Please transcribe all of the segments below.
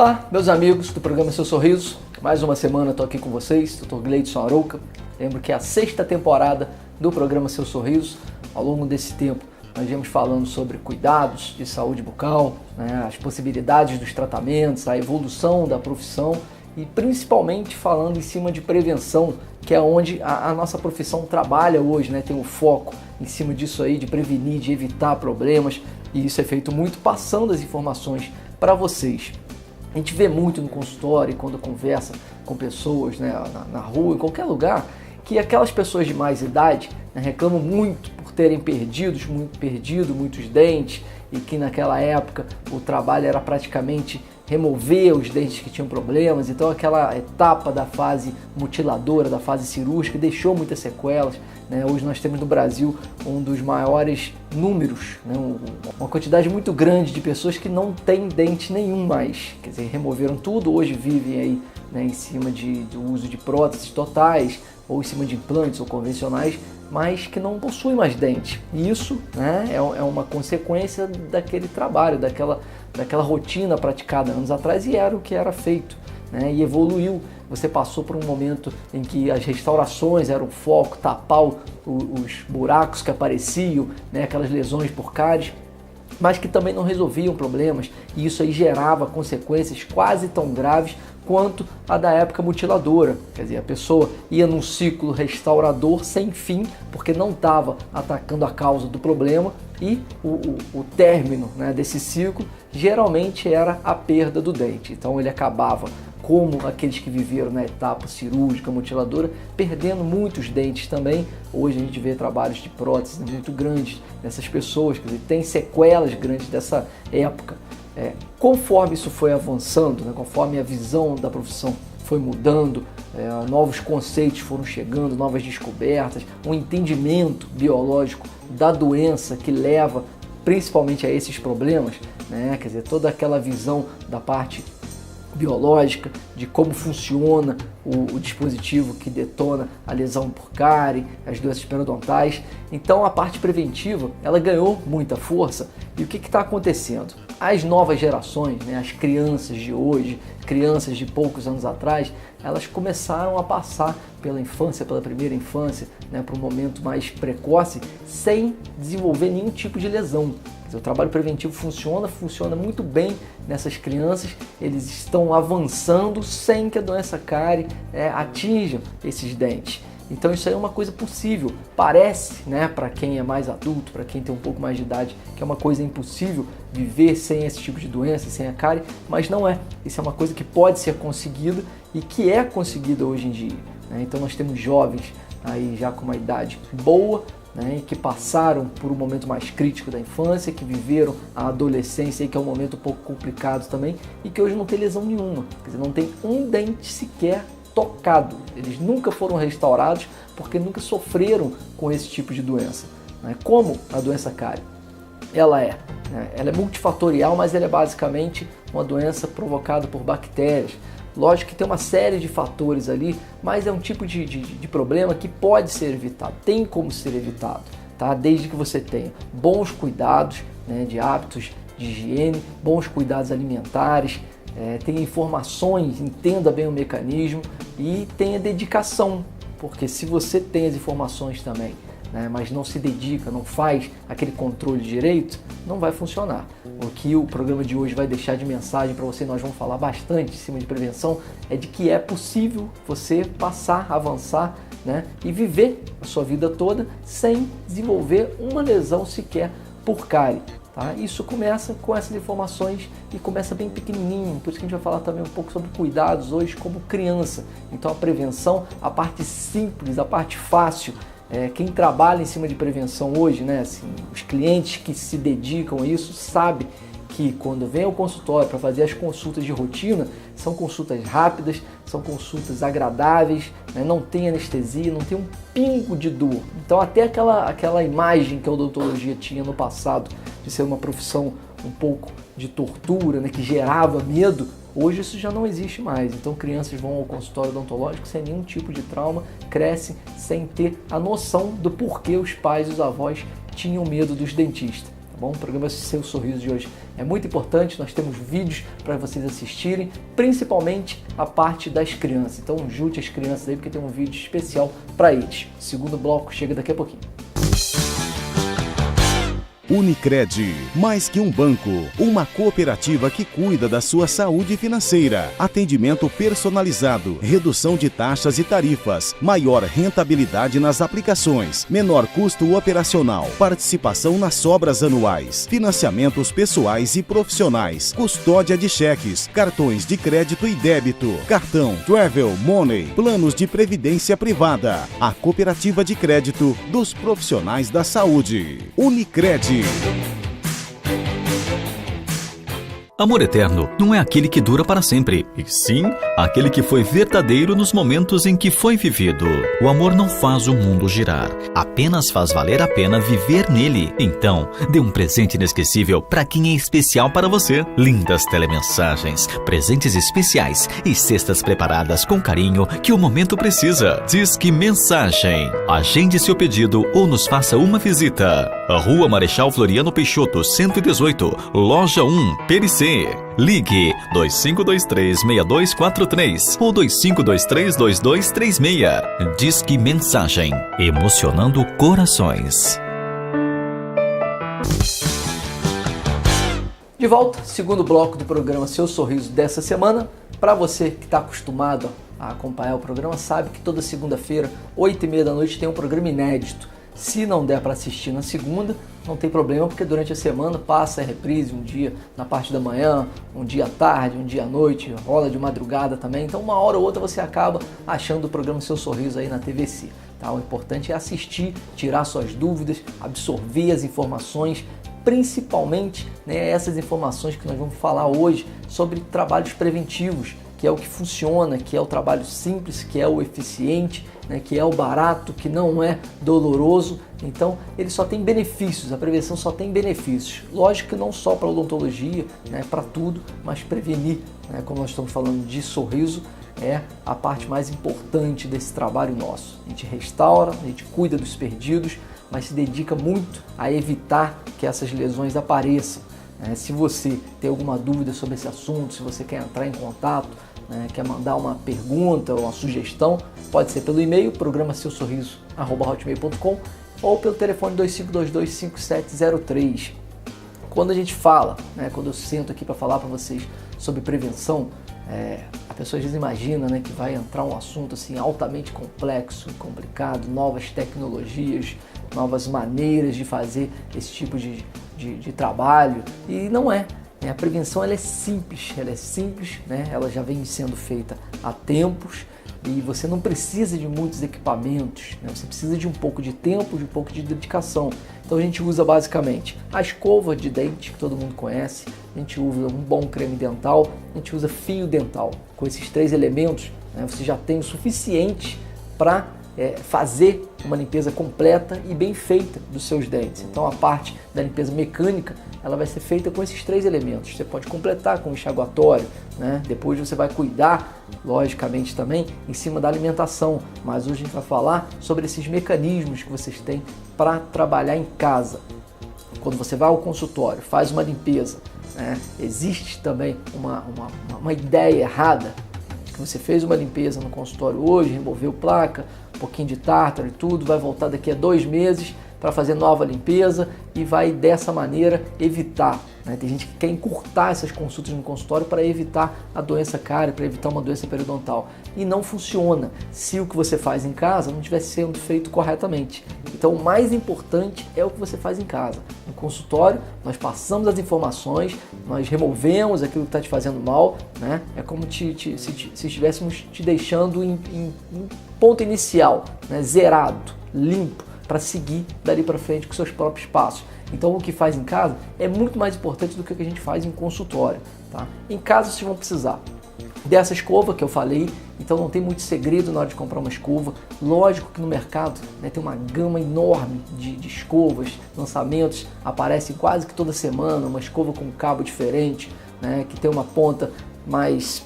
Olá, meus amigos do programa Seu Sorriso. Mais uma semana estou aqui com vocês, Dr. Gleidson Arouca. Lembro que é a 6ª temporada do programa Seu Sorriso. Ao longo desse tempo, nós viemos falando sobre cuidados de saúde bucal, as possibilidades dos tratamentos, a evolução da profissão e principalmente falando em cima de prevenção, que é onde a nossa profissão trabalha hoje, tem o foco em cima disso aí, de prevenir, de evitar problemas, e isso é feito muito passando as informações para vocês. A gente vê muito no consultório, quando conversa com pessoas na rua, em qualquer lugar, que aquelas pessoas de mais idade reclamam muito por terem perdido muitos dentes, e que naquela época o trabalho era praticamente remover os dentes que tinham problemas. Então aquela etapa da fase mutiladora, da fase cirúrgica, deixou muitas sequelas. Hoje nós temos no Brasil um dos maiores números, uma quantidade muito grande de pessoas que não têm dente nenhum mais, quer dizer, removeram tudo, hoje vivem aí em cima do uso de próteses totais, ou em cima de implantes ou convencionais, mas que não possuem mais dente. E isso é uma consequência daquele trabalho, daquela rotina praticada anos atrás, e era o que era feito, e evoluiu. Você passou por um momento em que as restaurações eram o foco, tapar os buracos que apareciam, aquelas lesões por cáries, mas que também não resolviam problemas, e isso aí gerava consequências quase tão graves quanto a da época mutiladora. Quer dizer, a pessoa ia num ciclo restaurador sem fim, porque não estava atacando a causa do problema, e o término desse ciclo geralmente era a perda do dente. Então ele acabava, como aqueles que viveram na etapa cirúrgica, mutiladora, perdendo muitos dentes também. Hoje a gente vê trabalhos de próteses muito grandes nessas pessoas, quer dizer, tem sequelas grandes dessa época. Conforme isso foi avançando, conforme a visão da profissão foi mudando, novos conceitos foram chegando, novas descobertas, um entendimento biológico da doença que leva principalmente a esses problemas, quer dizer, toda aquela visão da parte biológica, de como funciona o dispositivo que detona a lesão por cárie, as doenças periodontais. Então a parte preventiva, ela ganhou muita força. E o que está acontecendo? As novas gerações, as crianças de hoje, crianças de poucos anos atrás, elas começaram a passar pela infância, pela primeira infância, para um momento mais precoce, sem desenvolver nenhum tipo de lesão. O trabalho preventivo funciona muito bem nessas crianças, eles estão avançando sem que a doença cárie atinja esses dentes. Então isso aí é uma coisa possível, parece, para quem é mais adulto, para quem tem um pouco mais de idade, que é uma coisa impossível viver sem esse tipo de doença, sem a cárie, mas não é. Isso é uma coisa que pode ser conseguida e que é conseguida hoje em dia. Então nós temos jovens aí já com uma idade boa, e que passaram por um momento mais crítico da infância, que viveram a adolescência, que é um momento um pouco complicado também, e que hoje não tem lesão nenhuma, quer dizer, não tem um dente sequer tocado. Eles nunca foram restaurados porque nunca sofreram com esse tipo de doença. Como a doença cárie? Ela é multifatorial, mas ela é basicamente uma doença provocada por bactérias. Lógico que tem uma série de fatores ali, mas é um tipo de problema que pode ser evitado, tem como ser evitado, desde que você tenha bons cuidados, de hábitos de higiene, bons cuidados alimentares, tenha informações, entenda bem o mecanismo e tenha dedicação, porque se você tem as informações também, mas não se dedica, não faz aquele controle direito, não vai funcionar. O que o programa de hoje vai deixar de mensagem para você, nós vamos falar bastante em cima de prevenção, é de que é possível você passar, avançar, e viver a sua vida toda sem desenvolver uma lesão sequer por cárie. Isso começa com essas informações e começa bem pequenininho, por isso que a gente vai falar também um pouco sobre cuidados hoje como criança. Então a prevenção, a parte simples, a parte fácil, quem trabalha em cima de prevenção hoje, os clientes que se dedicam a isso, sabe que quando vem ao consultório para fazer as consultas de rotina, são consultas rápidas, são consultas agradáveis, não tem anestesia, não tem um pingo de dor. Então até aquela imagem que a odontologia tinha no passado de ser uma profissão um pouco de tortura, que gerava medo, hoje isso já não existe mais. Então crianças vão ao consultório odontológico sem nenhum tipo de trauma, crescem sem ter a noção do porquê os pais e os avós tinham medo dos dentistas. bom? O programa Seu Sorriso de hoje é muito importante, nós temos vídeos para vocês assistirem, principalmente a parte das crianças. Então junte as crianças aí porque tem um vídeo especial para eles. O segundo bloco chega daqui a pouquinho. Unicred, mais que um banco, uma cooperativa que cuida da sua saúde financeira. Atendimento personalizado, redução de taxas e tarifas, maior rentabilidade nas aplicações, menor custo operacional, participação nas obras anuais, financiamentos pessoais e profissionais, custódia de cheques, cartões de crédito e débito, cartão, travel, money, planos de previdência privada. A cooperativa de crédito dos profissionais da saúde. Unicred. Amor eterno não é aquele que dura para sempre, e sim aquele que foi verdadeiro nos momentos em que foi vivido. O amor não faz o mundo girar, apenas faz valer a pena viver nele. Então, dê um presente inesquecível para quem é especial para você. Lindas telemensagens, presentes especiais e cestas preparadas com carinho que o momento precisa. Disque Mensagem. Agende seu pedido ou nos faça uma visita. Rua Marechal Floriano Peixoto, 118, Loja 1, PNC. Ligue 2523-6243 ou 2523-2236. Disque Mensagem, emocionando corações. De volta, segundo bloco do programa Seu Sorriso dessa semana. Para você que está acostumado a acompanhar o programa, sabe que toda segunda-feira, 8h30 da noite, tem um programa inédito. Se não der para assistir na segunda, não tem problema, porque durante a semana passa a reprise, um dia na parte da manhã, um dia à tarde, um dia à noite, rola de madrugada também. Então uma hora ou outra você acaba achando o programa Seu Sorriso aí na TVC. Tá? O importante é assistir, tirar suas dúvidas, absorver as informações, principalmente essas informações que nós vamos falar hoje sobre trabalhos preventivos, que é o que funciona, que é o trabalho simples, que é o eficiente, que é o barato, que não é doloroso. Então ele só tem benefícios, a prevenção só tem benefícios. Lógico que não só para odontologia, para tudo, mas prevenir, como nós estamos falando de sorriso, é a parte mais importante desse trabalho nosso. A gente restaura, a gente cuida dos perdidos, mas se dedica muito a evitar que essas lesões apareçam. Se você tem alguma dúvida sobre esse assunto, se você quer entrar em contato, quer mandar uma pergunta ou uma sugestão, pode ser pelo e-mail, programaseusorriso@hotmail.com ou pelo telefone 2522-5703. Quando a gente fala, quando eu sento aqui para falar para vocês sobre prevenção, a pessoa às vezes imagina que vai entrar um assunto assim altamente complexo e complicado, novas tecnologias, novas maneiras de fazer esse tipo de trabalho, e não é. A prevenção ela é simples, ela já vem sendo feita há tempos e você não precisa de muitos equipamentos, você precisa de um pouco de tempo, de um pouco de dedicação. Então a gente usa basicamente a escova de dente, que todo mundo conhece, a gente usa um bom creme dental, a gente usa fio dental. Com esses 3 elementos, você já tem o suficiente para fazer uma limpeza completa e bem feita dos seus dentes. Então a parte da limpeza mecânica ela vai ser feita com esses 3 elementos. Você pode completar com o enxaguatório, depois você vai cuidar, logicamente também, em cima da alimentação. Mas hoje a gente vai falar sobre esses mecanismos que vocês têm para trabalhar em casa. Quando você vai ao consultório, faz uma limpeza, existe também uma ideia errada, que você fez uma limpeza no consultório hoje, removeu placa, um pouquinho de tártaro e tudo, vai voltar daqui a 2 meses para fazer nova limpeza e vai dessa maneira evitar. Tem gente que quer encurtar essas consultas no consultório para evitar a doença cárie, para evitar uma doença periodontal. E não funciona se o que você faz em casa não estiver sendo feito corretamente. Então o mais importante é o que você faz em casa. No consultório nós passamos as informações, nós removemos aquilo que está te fazendo mal, É como se estivéssemos te deixando em ponto inicial, zerado, limpo, para seguir dali para frente com seus próprios passos. Então o que faz em casa é muito mais importante do que o que a gente faz em consultório. Tá? Em casa vocês vão precisar dessa escova que eu falei, então não tem muito segredo na hora de comprar uma escova. Lógico que no mercado tem uma gama enorme de escovas, lançamentos aparecem quase que toda semana, uma escova com um cabo diferente, que tem uma ponta mais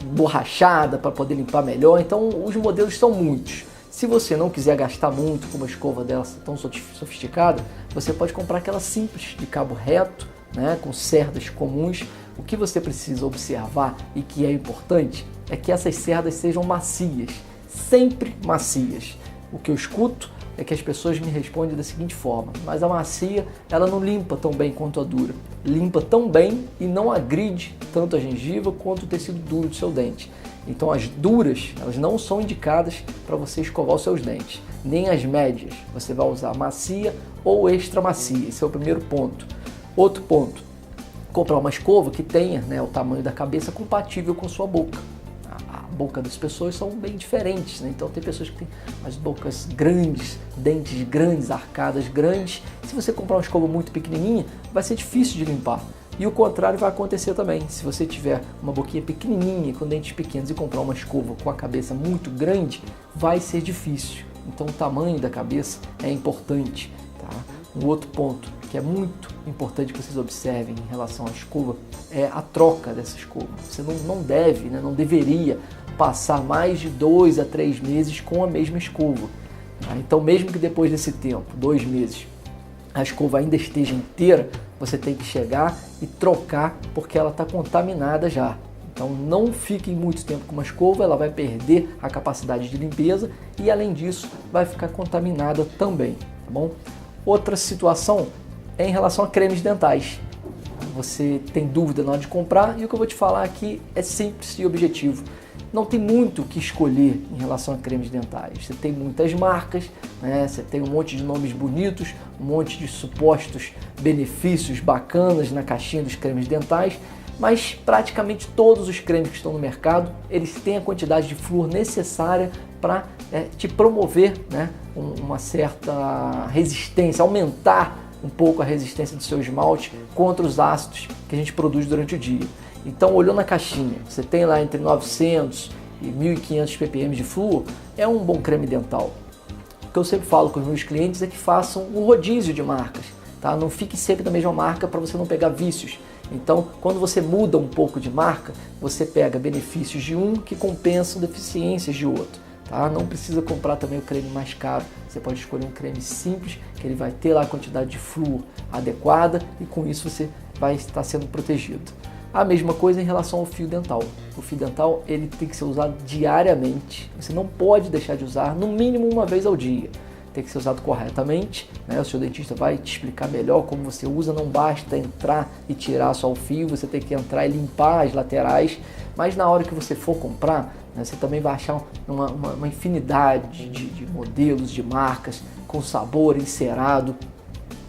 borrachada para poder limpar melhor. Então os modelos são muitos. Se você não quiser gastar muito com uma escova dessa tão sofisticada, você pode comprar aquela simples, de cabo reto, né, com cerdas comuns. O que você precisa observar e que é importante é que essas cerdas sejam macias, sempre macias. O que eu escuto é que as pessoas me respondem da seguinte forma: mas a macia, ela não limpa tão bem quanto a dura. Limpa tão bem e não agride tanto a gengiva quanto o tecido duro do seu dente. Então as duras, elas não são indicadas para você escovar os seus dentes. Nem as médias, você vai usar macia ou extra macia. Esse é o primeiro ponto. Outro ponto, comprar uma escova que tenha, né, o tamanho da cabeça compatível com sua boca. A boca das pessoas são bem diferentes, né? Então tem pessoas que têm as bocas grandes, dentes grandes, arcadas grandes. Se você comprar uma escova muito pequenininha, vai ser difícil de limpar. E o contrário vai acontecer também. Se você tiver uma boquinha pequenininha, com dentes pequenos, e comprar uma escova com a cabeça muito grande, vai ser difícil. Então o tamanho da cabeça é importante, tá? Um outro ponto que é muito importante que vocês observem em relação à escova é a troca dessa escova. Você não deve, né, não deveria passar mais de 2 a 3 meses com a mesma escova. Tá? Então mesmo que depois desse tempo, 2 meses, a escova ainda esteja inteira, você tem que chegar e trocar porque ela está contaminada já. Então não fiquem muito tempo com uma escova, ela vai perder a capacidade de limpeza e além disso vai ficar contaminada também, tá bom? Outra situação é em relação a cremes dentais. Você tem dúvida na hora de comprar e o que eu vou te falar aqui é simples e objetivo. Não tem muito o que escolher em relação a cremes dentais. Você tem muitas marcas, né? Você tem um monte de nomes bonitos, um monte de supostos benefícios bacanas na caixinha dos cremes dentais, mas praticamente todos os cremes que estão no mercado, eles têm a quantidade de flúor necessária para te promover, né, uma certa resistência, aumentar um pouco a resistência do seu esmalte contra os ácidos que a gente produz durante o dia. Então, olhou na caixinha, você tem lá entre 900 e 1.500 ppm de flúor, é um bom creme dental. O que eu sempre falo com os meus clientes é que façam um rodízio de marcas, tá? Não fique sempre na mesma marca para você não pegar vícios. Então, quando você muda um pouco de marca, você pega benefícios de um que compensam deficiências de outro. Tá? Não precisa comprar também o creme mais caro, você pode escolher um creme simples, que ele vai ter lá a quantidade de flúor adequada e com isso você vai estar sendo protegido. A mesma coisa em relação ao fio dental. O fio dental ele tem que ser usado diariamente, você não pode deixar de usar no mínimo uma vez ao dia. Tem que ser usado corretamente, né? O seu dentista vai te explicar melhor como você usa, não basta entrar e tirar só o fio, você tem que entrar e limpar as laterais, mas na hora que você for comprar, né, você também vai achar uma infinidade de modelos, de marcas, com sabor encerado,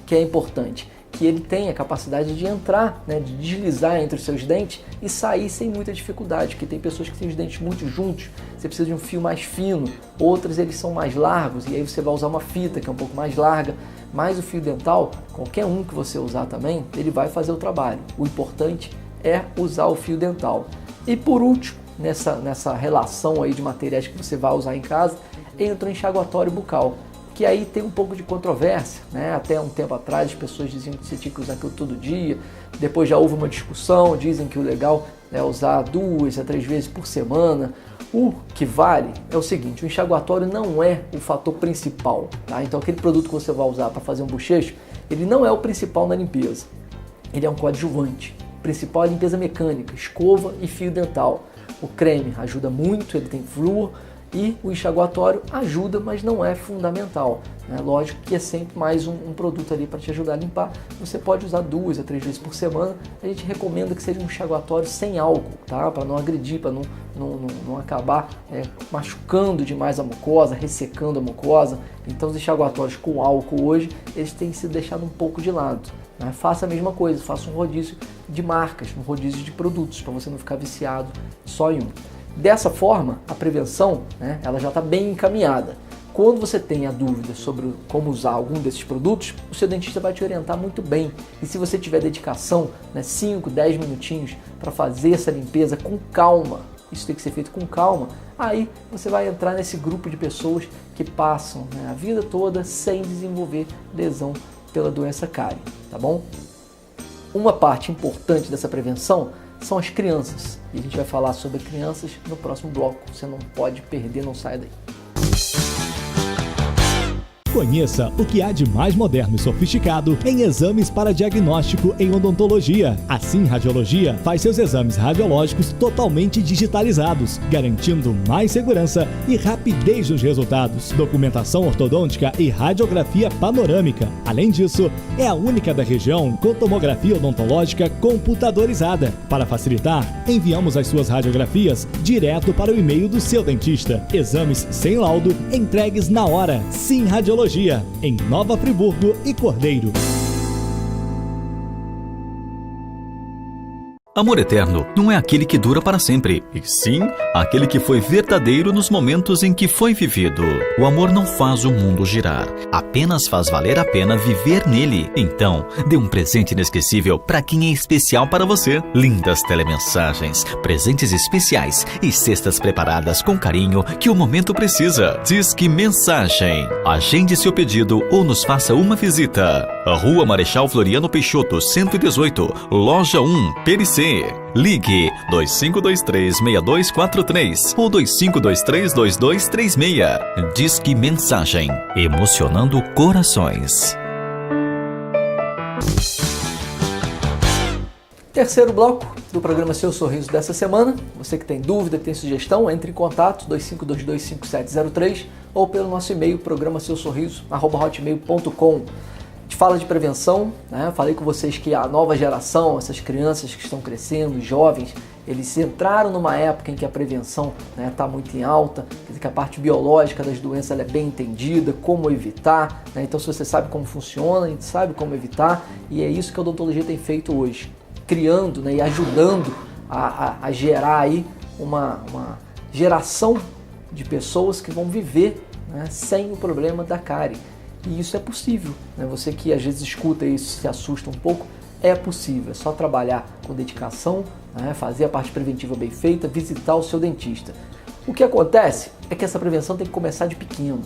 que é importante, que ele tenha a capacidade de entrar, né, de deslizar entre os seus dentes e sair sem muita dificuldade, porque tem pessoas que têm os dentes muito juntos, você precisa de um fio mais fino, outras eles são mais largos e aí você vai usar uma fita que é um pouco mais larga, mas o fio dental, qualquer um que você usar também, ele vai fazer o trabalho. O importante é usar o fio dental. E por último, nessa relação aí de materiais que você vai usar em casa, entra o enxaguatório bucal, que aí tem um pouco de controvérsia, né? Até um tempo atrás as pessoas diziam que você tinha que usar aquilo todo dia, depois já houve uma discussão, dizem que o legal é usar 2 a 3 vezes por semana. O que vale é o seguinte, o enxaguatório não é o fator principal, tá? Então aquele produto que você vai usar para fazer um bochecho, ele não é o principal na limpeza, ele é um coadjuvante. O principal é a limpeza mecânica, escova e fio dental. O creme ajuda muito, ele tem flúor, e o enxaguatório ajuda, mas não é fundamental, né? Lógico que é sempre mais um produto ali para te ajudar a limpar. Você pode usar 2 a 3 vezes por semana. A gente recomenda que seja um enxaguatório sem álcool, tá? Para não agredir, para não acabar machucando demais a mucosa, ressecando a mucosa. Então os enxaguatórios com álcool hoje, eles têm sido deixados um pouco de lado, né? Faça a mesma coisa, faça um rodízio de marcas, um rodízio de produtos, para você não ficar viciado só em um. Dessa forma, a prevenção, né, ela já está bem encaminhada. Quando você tem a dúvida sobre como usar algum desses produtos, o seu dentista vai te orientar muito bem. E se você tiver dedicação, né, 5, 10 minutinhos para fazer essa limpeza com calma, isso tem que ser feito com calma, aí você vai entrar nesse grupo de pessoas que passam, né, a vida toda sem desenvolver lesão pela doença cárie, tá bom? Uma parte importante dessa prevenção são as crianças. E a gente vai falar sobre crianças no próximo bloco. Você não pode perder, não saia daí. Conheça o que há de mais moderno e sofisticado em exames para diagnóstico em odontologia. A Sim Radiologia faz seus exames radiológicos totalmente digitalizados, garantindo mais segurança e rapidez nos resultados. Documentação ortodôntica e radiografia panorâmica. Além disso, é a única da região com tomografia odontológica computadorizada. Para facilitar, enviamos as suas radiografias direto para o e-mail do seu dentista. Exames sem laudo entregues na hora. Sim Radiologia, em Nova Friburgo e Cordeiro. Amor eterno não é aquele que dura para sempre, e sim aquele que foi verdadeiro nos momentos em que foi vivido. O amor não faz o mundo girar, apenas faz valer a pena viver nele. Então, dê um presente inesquecível para quem é especial para você. Lindas telemensagens, presentes especiais e cestas preparadas com carinho que o momento precisa. Disque Mensagem. Agende seu pedido ou nos faça uma visita. Rua Marechal Floriano Peixoto, 118, Loja 1, Pericê. Ligue 2523-6243 ou 2523-2236. Disque Mensagem, emocionando corações. Terceiro bloco do programa Seu Sorriso dessa semana. Você que tem dúvida, tem sugestão, entre em contato 25225703 ou pelo nosso e-mail programaseusorriso@hotmail.com. A gente fala de prevenção, né? Falei com vocês que a nova geração, essas crianças que estão crescendo, os jovens, eles entraram numa época em que a prevenção está muito em alta, quer dizer, que a parte biológica das doenças ela é bem entendida, como evitar, né? Então se você sabe como funciona, a gente sabe como evitar, e é isso que a odontologia tem feito hoje, criando, né, e ajudando a gerar aí uma geração de pessoas que vão viver, né, sem o problema da cárie. E isso é possível, né? Você que às vezes escuta isso, se assusta um pouco, é possível, é só trabalhar com dedicação, né? Fazer a parte preventiva bem feita, visitar o seu dentista. O que acontece é que essa prevenção tem que começar de pequeno.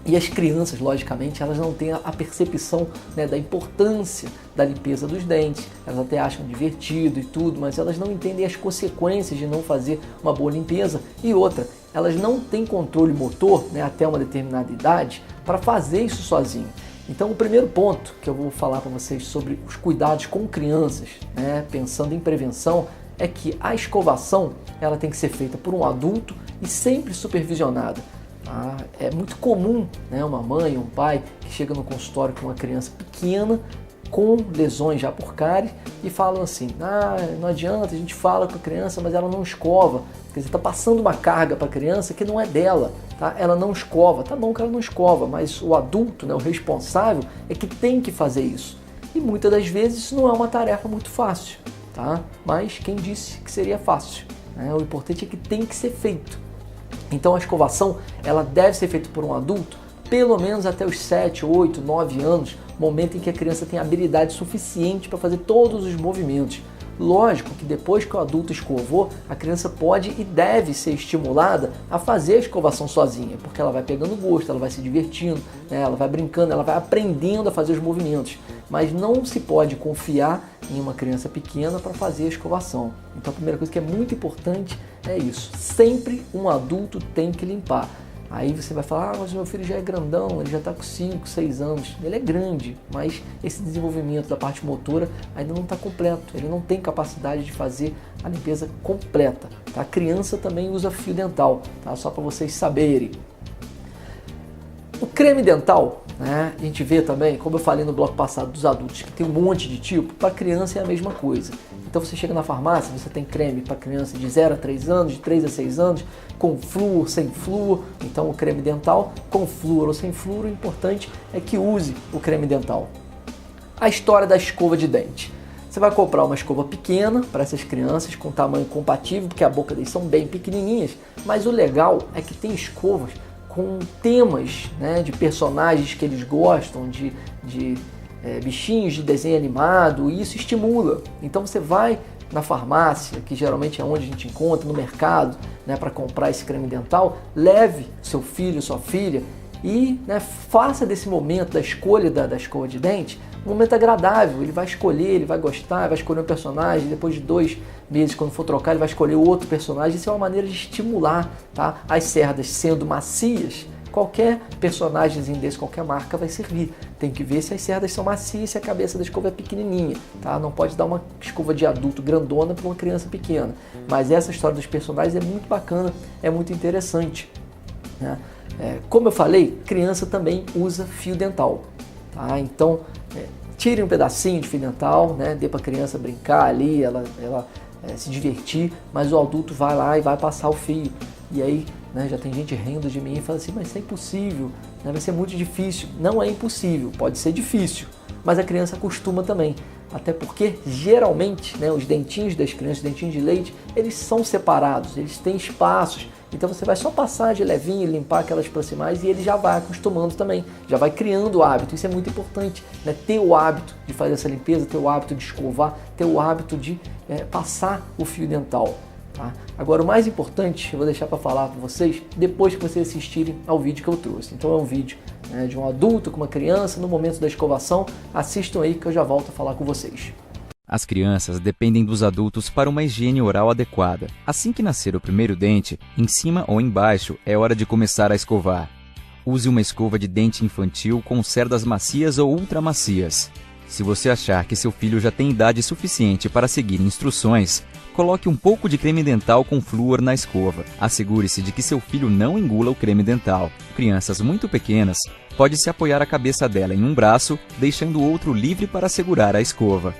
E as crianças, logicamente, elas não têm a percepção, né, da importância da limpeza dos dentes, elas até acham divertido e tudo, mas elas não entendem as consequências de não fazer uma boa limpeza. E outra, elas não têm controle motor, né, até uma determinada idade para fazer isso sozinho. Então o primeiro ponto que eu vou falar para vocês sobre os cuidados com crianças, né, pensando em prevenção, é que a escovação ela tem que ser feita por um adulto e sempre supervisionada. É muito comum, né, uma mãe, um pai que chega no consultório com uma criança pequena com lesões já por cárie e falam assim, não adianta, a gente fala com a criança, mas ela não escova. Quer dizer, está passando uma carga para a criança que não é dela, tá? Ela não escova. Tá bom que ela não escova, mas o adulto, né, o responsável, é que tem que fazer isso. E muitas das vezes isso não é uma tarefa muito fácil, tá? Mas quem disse que seria fácil, né? O importante é que tem que ser feito. Então a escovação ela deve ser feita por um adulto pelo menos até os 7, 8, 9 anos, momento em que a criança tem habilidade suficiente para fazer todos os movimentos. Lógico que depois que o adulto escovou, a criança pode e deve ser estimulada a fazer a escovação sozinha, porque ela vai pegando gosto, ela vai se divertindo, né? Ela vai brincando, ela vai aprendendo a fazer os movimentos. Mas não se pode confiar em uma criança pequena para fazer a escovação. Então a primeira coisa que é muito importante é isso. Sempre um adulto tem que limpar. Aí você vai falar, mas meu filho já é grandão, ele já está com 5, 6 anos. Ele é grande, mas esse desenvolvimento da parte motora ainda não está completo. Ele não tem capacidade de fazer a limpeza completa. Tá? A criança também usa fio dental, tá? Só para vocês saberem. O creme dental, né? A gente vê também, como eu falei no bloco passado dos adultos, que tem um monte de tipo, para criança é a mesma coisa. Então você chega na farmácia, você tem creme para criança de 0 a 3 anos, de 3 a 6 anos, com flúor, sem flúor. Então o creme dental, com flúor ou sem flúor, o importante é que use o creme dental. A história da escova de dente. Você vai comprar uma escova pequena para essas crianças, com tamanho compatível, porque a boca deles são bem pequenininhas, mas o legal é que tem escovas com temas, né, de personagens que eles gostam, de bichinhos de desenho animado, e isso estimula. Então você vai na farmácia, que geralmente é onde a gente encontra, no mercado, né, para comprar esse creme dental, leve seu filho, sua filha e, né, faça desse momento da escolha da escova de dente um momento agradável. Ele vai escolher, ele vai gostar, vai escolher um personagem, depois de 2 meses, quando for trocar, ele vai escolher outro personagem. Isso é uma maneira de estimular, tá? As cerdas sendo macias, qualquer personagemzinho desse, qualquer marca vai servir. Tem que ver se as cerdas são macias e a cabeça da escova é pequenininha, tá? Não pode dar uma escova de adulto grandona para uma criança pequena. Mas essa história dos personagens é muito bacana, é muito interessante, né? Como eu falei, criança também usa fio dental, tá? Então, tire um pedacinho de fio dental, né? Dê para a criança brincar ali, ela se divertir, mas o adulto vai lá e vai passar o fio. E aí, né, já tem gente rindo de mim e fala assim, mas isso é impossível, né? Vai ser muito difícil. Não é impossível, pode ser difícil, mas a criança acostuma também. Até porque, geralmente, né, os dentinhos das crianças, os dentinhos de leite, eles são separados, eles têm espaços. Então você vai só passar de levinho e limpar aquelas proximais e ele já vai acostumando também, já vai criando o hábito. Isso é muito importante, né? Ter o hábito de fazer essa limpeza, ter o hábito de escovar, ter o hábito de passar o fio dental. Tá? Agora, o mais importante, eu vou deixar para falar para vocês depois que vocês assistirem ao vídeo que eu trouxe. Então é um vídeo, né, de um adulto com uma criança no momento da escovação. Assistam aí que eu já volto a falar com vocês. As crianças dependem dos adultos para uma higiene oral adequada. Assim que nascer o primeiro dente, em cima ou embaixo, é hora de começar a escovar. Use uma escova de dente infantil com cerdas macias ou ultramacias. Se você achar que seu filho já tem idade suficiente para seguir instruções, coloque um pouco de creme dental com flúor na escova. Assegure-se de que seu filho não engula o creme dental. Crianças muito pequenas, pode-se apoiar a cabeça dela em um braço, deixando o outro livre para segurar a escova.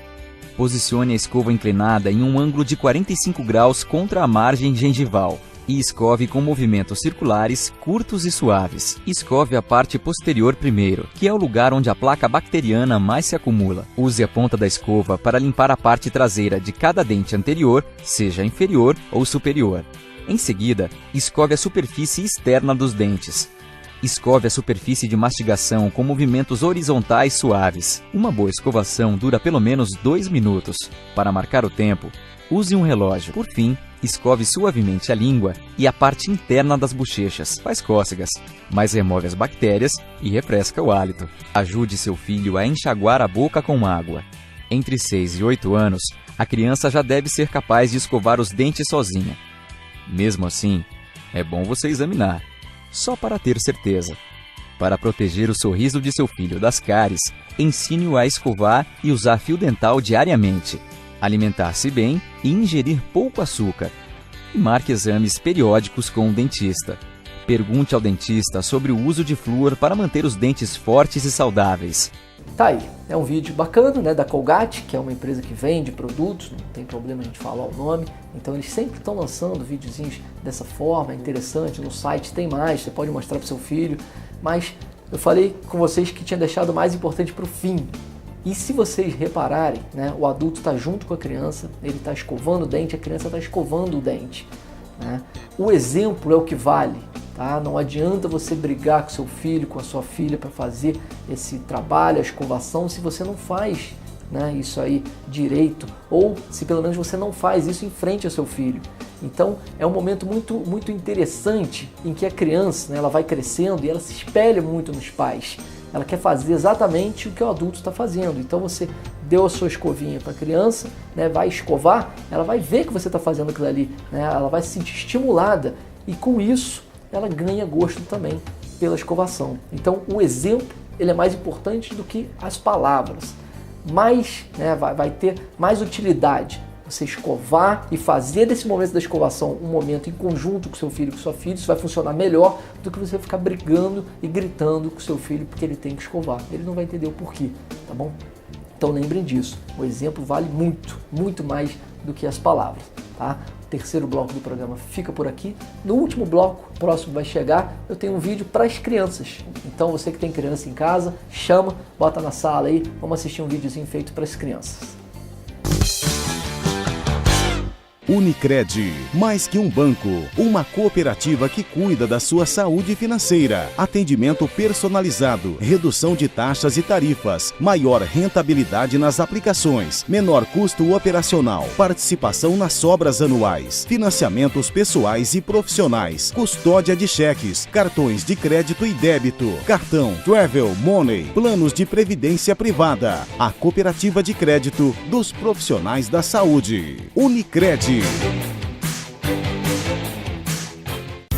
Posicione a escova inclinada em um ângulo de 45 graus contra a margem gengival e escove com movimentos circulares, curtos e suaves. Escove a parte posterior primeiro, que é o lugar onde a placa bacteriana mais se acumula. Use a ponta da escova para limpar a parte traseira de cada dente anterior, seja inferior ou superior. Em seguida, escove a superfície externa dos dentes. Escove a superfície de mastigação com movimentos horizontais suaves. Uma boa escovação dura pelo menos 2 minutos. Para marcar o tempo, use um relógio. Por fim, escove suavemente a língua e a parte interna das bochechas. Faz cócegas, mas remove as bactérias e refresca o hálito. Ajude seu filho a enxaguar a boca com água. Entre 6 e 8 anos, a criança já deve ser capaz de escovar os dentes sozinha. Mesmo assim, é bom você examinar, só para ter certeza. Para proteger o sorriso de seu filho das cáries, ensine-o a escovar e usar fio dental diariamente, alimentar-se bem e ingerir pouco açúcar. E marque exames periódicos com o dentista. Pergunte ao dentista sobre o uso de flúor para manter os dentes fortes e saudáveis. Tá aí, é um vídeo bacana, né, da Colgate, que é uma empresa que vende produtos, não tem problema a gente falar o nome, então eles sempre estão lançando videozinhos dessa forma, é interessante, no site tem mais, você pode mostrar para o seu filho, mas eu falei com vocês que tinha deixado o mais importante para o fim. E se vocês repararem, né, o adulto está junto com a criança, ele está escovando o dente, a criança está escovando o dente, né? O exemplo é o que vale. Tá? Não adianta você brigar com seu filho, com a sua filha para fazer esse trabalho, a escovação, se você não faz, né, isso aí direito, ou se pelo menos você não faz isso em frente ao seu filho. Então é um momento muito interessante em que a criança, né, ela vai crescendo e ela se espelha muito nos pais. Ela quer fazer exatamente o que o adulto está fazendo. Então você deu a sua escovinha para a criança, né, vai escovar, ela vai ver que você está fazendo aquilo ali, né, ela vai se sentir estimulada e com isso ela ganha gosto também pela escovação. Então o exemplo ele é mais importante do que as palavras, mas, né, vai ter mais utilidade você escovar e fazer desse momento da escovação um momento em conjunto com seu filho e com sua filha. Isso vai funcionar melhor do que você ficar brigando e gritando com seu filho porque ele tem que escovar. Ele não vai entender o porquê, tá bom? Então lembrem disso, o exemplo vale muito mais do que as palavras, tá? O terceiro bloco do programa fica por aqui. No último bloco, próximo vai chegar, eu tenho um vídeo para as crianças. Então você que tem criança em casa, chama, bota na sala aí, vamos assistir um videozinho feito para as crianças. Unicred, mais que um banco, uma cooperativa que cuida da sua saúde financeira. Atendimento personalizado, redução de taxas e tarifas, maior rentabilidade nas aplicações, menor custo operacional, participação nas sobras anuais, financiamentos pessoais e profissionais, custódia de cheques, cartões de crédito e débito, cartão, travel, money, planos de previdência privada. A cooperativa de crédito dos profissionais da saúde. Unicred.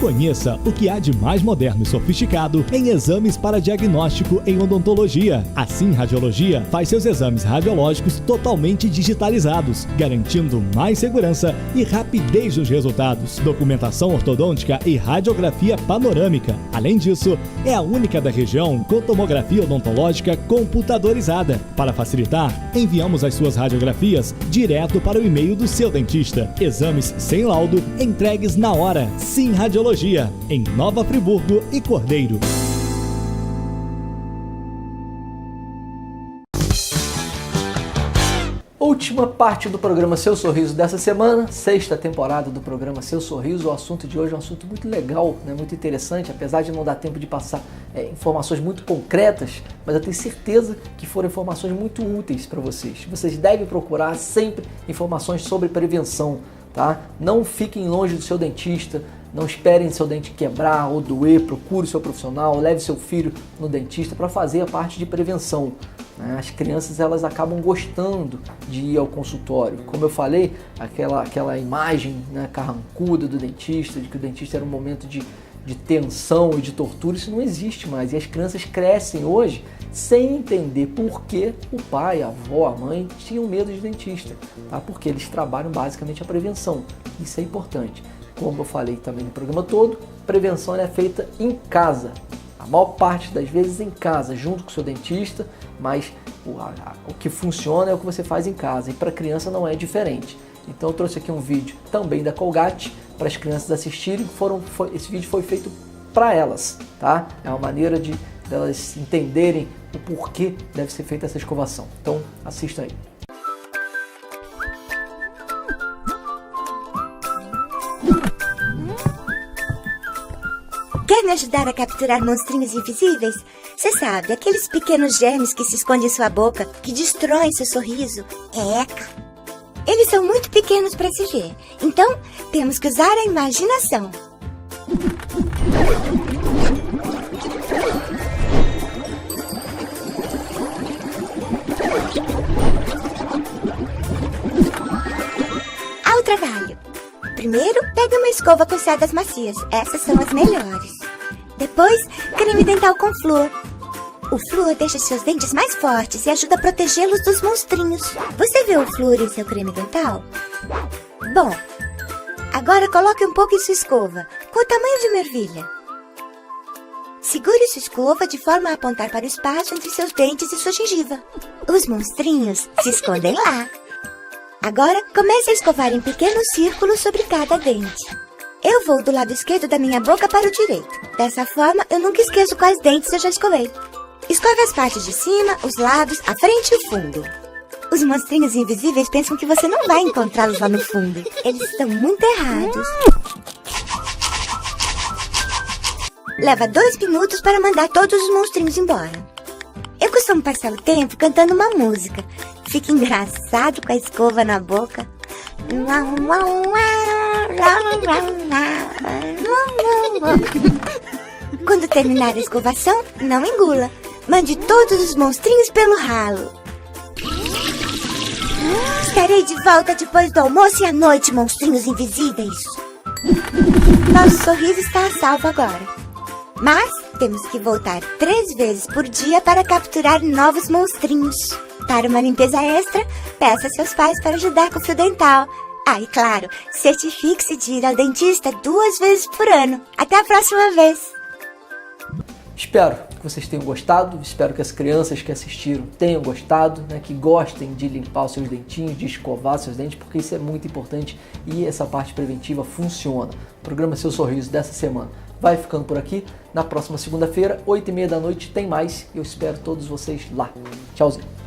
Conheça o que há de mais moderno e sofisticado em exames para diagnóstico em odontologia. A Sim Radiologia faz seus exames radiológicos totalmente digitalizados, garantindo mais segurança e rapidez nos resultados, documentação ortodôntica e radiografia panorâmica. Além disso, é a única da região com tomografia odontológica computadorizada. Para facilitar, enviamos as suas radiografias direto para o e-mail do seu dentista. Exames sem laudo, entregues na hora. Sim Radiologia, em Nova Friburgo e Cordeiro. Última parte do programa Seu Sorriso dessa semana, 6ª temporada do programa Seu Sorriso. O assunto de hoje é um assunto muito legal, né? Muito interessante, apesar de não dar tempo de passar informações muito concretas, mas eu tenho certeza que foram informações muito úteis para vocês. Vocês devem procurar sempre informações sobre prevenção, tá? Não fiquem longe do seu dentista, não esperem seu dente quebrar ou doer, procure o seu profissional, leve seu filho no dentista para fazer a parte de prevenção. As crianças elas acabam gostando de ir ao consultório. Como eu falei, aquela imagem, né, carrancuda do dentista, de que o dentista era um momento de tensão e de tortura, isso não existe mais. E as crianças crescem hoje sem entender por que o pai, a avó, a mãe tinham medo de dentista, tá? Porque eles trabalham basicamente a prevenção. Isso é importante. Como eu falei também no programa todo, prevenção é feita em casa. A maior parte das vezes em casa, junto com o seu dentista, mas o que funciona é o que você faz em casa. E para a criança não é diferente. Então eu trouxe aqui um vídeo também da Colgate para as crianças assistirem. Esse vídeo foi feito para elas, tá? É uma maneira de elas entenderem o porquê deve ser feita essa escovação. Então assista aí. Quer me ajudar a capturar monstrinhos invisíveis? Você sabe, aqueles pequenos germes que se escondem em sua boca, que destroem seu sorriso. Eca! Eles são muito pequenos para se ver, então temos que usar a imaginação. Ao trabalho! Primeiro, pegue uma escova com cerdas macias. Essas são as melhores. Depois, creme dental com flúor. O flúor deixa seus dentes mais fortes e ajuda a protegê-los dos monstrinhos. Você vê o flúor em seu creme dental? Bom, agora coloque um pouco em sua escova, com o tamanho de uma ervilha. Segure sua escova de forma a apontar para o espaço entre seus dentes e sua gengiva. Os monstrinhos se escondem lá. Agora, comece a escovar em pequenos círculos sobre cada dente. Eu vou do lado esquerdo da minha boca para o direito. Dessa forma, eu nunca esqueço quais dentes eu já escovei. Escove as partes de cima, os lados, a frente e o fundo. Os monstrinhos invisíveis pensam que você não vai encontrá-los lá no fundo. Eles estão muito errados. Leva 2 minutos para mandar todos os monstrinhos embora. Eu costumo passar o tempo cantando uma música. Fica engraçado com a escova na boca. Quando terminar a escovação, não engula. Mande todos os monstrinhos pelo ralo. Estarei de volta depois do almoço e à noite, monstrinhos invisíveis. Nosso sorriso está a salvo agora. Mas temos que voltar 3 vezes por dia para capturar novos monstrinhos. Para uma limpeza extra, peça a seus pais para ajudar com o fio dental. Ah, e claro, certifique-se de ir ao dentista 2 vezes por ano. Até a próxima vez! Espero que vocês tenham gostado, espero que as crianças que assistiram tenham gostado, né, que gostem de limpar os seus dentinhos, de escovar seus dentes, porque isso é muito importante e essa parte preventiva funciona. O programa Seu Sorriso dessa semana vai ficando por aqui. Na próxima segunda-feira, 20h30 da noite, tem mais. Eu espero todos vocês lá. Tchauzinho!